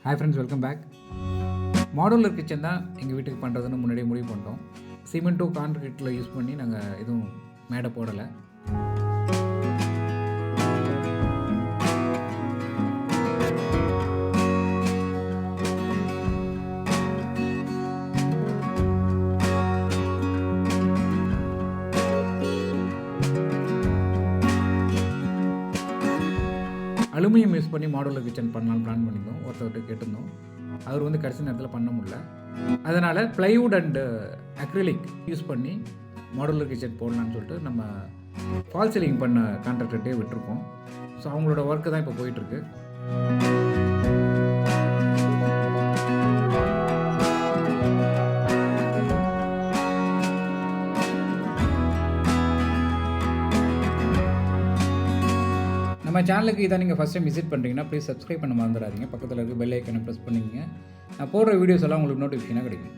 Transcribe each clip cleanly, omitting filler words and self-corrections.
Hi friends, welcome back. Modular kitchen தான் எங்கள் வீட்டுக்கு பண்ணுறதுன்னு முன்னாடியே முடிவு பண்ணிட்டோம். சிமெண்ட்டும் கான்கிரீட்டில் யூஸ் பண்ணி நாங்கள் எதுவும் மேடை போடலை. அலுமினியம் யூஸ் பண்ணி மாடுலர் கிச்சன் பண்ணலாம்னு பிளான் பண்ணியிருந்தோம். ஒருத்தர்கிட்ட கேட்டிருந்தோம். அவர் வந்து கடைசி நேரத்தில் பண்ண முடியல. அதனால் ப்ளைவுட் அண்டு அக்ரிலிக் யூஸ் பண்ணி மாடுலர் கிச்சன் போடலான்னு சொல்லிட்டு நம்ம ஃபால் சீலிங் பண்ண கான்ட்ராக்டர்கிட்டே விட்டுருக்கோம். ஸோ அவங்களோட ஒர்க்கு தான் இப்போ போயிட்டுருக்கு. நம்ம சேனலுக்கு இதை நீங்கள் ஃபஸ்ட் டைம் விசிட் பண்ணுறீங்கன்னா ப்ளீஸ் சப்ஸ்கிரைப் பண்ண மறந்துடாதீங்க. பக்கத்தில் இருக்க பெல் ஐக்கனை ப்ரெஸ் பண்ணிங்க. நான் போடுற வீடியோஸ் எல்லாம் உங்களுக்கு நோட்டிஃபிகேஷனாக கிடைக்கும்.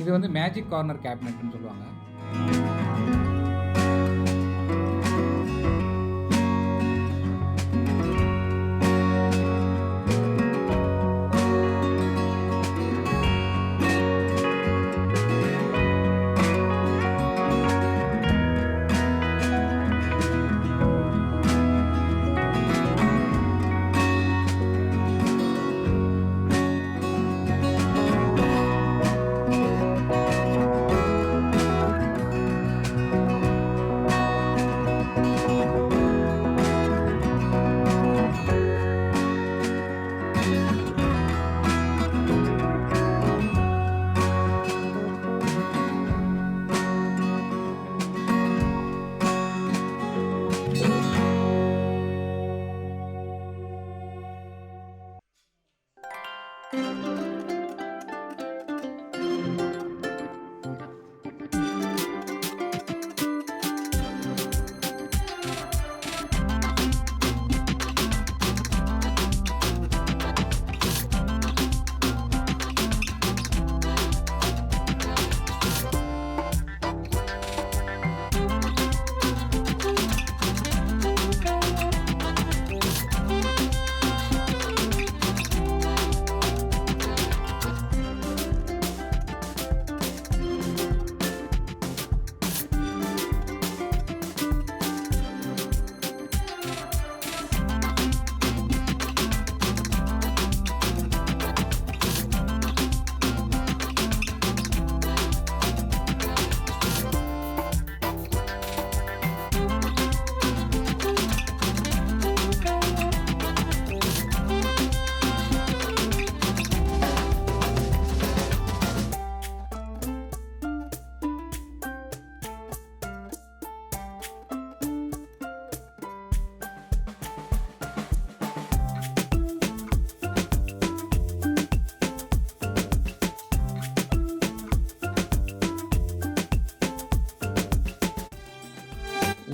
இது வந்து மேஜிக் கார்னர் கேபினெட்னு சொல்லுவாங்க.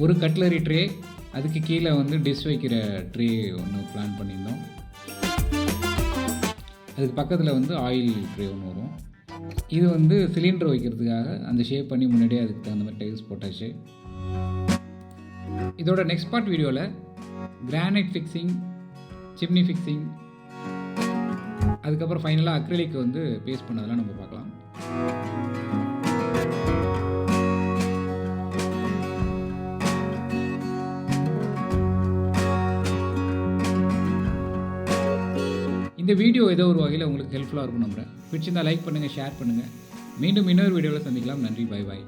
ஒரு கட்லரி ட்ரே, அதுக்கு கீழே வந்து டிஷ் வைக்கிற ட்ரே ஒன்று பிளான் பண்ணியிருந்தோம். அதுக்கு பக்கத்தில் வந்து ஆயில் ட்ரே ஒன்று வரும். இது வந்து சிலிண்டர் வைக்கிறதுக்காக அந்த ஷேப் பண்ணி முன்னாடியே அதுக்கு தகுந்த மாதிரி டைல்ஸ் போட்டாச்சு. இதோட நெக்ஸ்ட் பார்ட் வீடியோவில் கிரானைட் ஃபிக்ஸிங், சிம்னி ஃபிக்ஸிங், அதுக்கப்புறம் ஃபைனலாக அக்ரிலிக் வந்து பேஸ்ட் பண்ணதெல்லாம் நம்ம பார்க்கலாம். இந்த வீடியோ ஏதோ ஒரு வகையில் உங்களுக்கு ஹெல்ப்ஃபுல்லாக இருக்கும் நம்புகிறேன். பிடிச்சிருந்தால் லைக் பண்ணுங்கள், ஷேர் பண்ணுங்கள். மீண்டும் இன்னொரு வீடியோவில் சந்திக்கலாம். நன்றி, பை பாய்.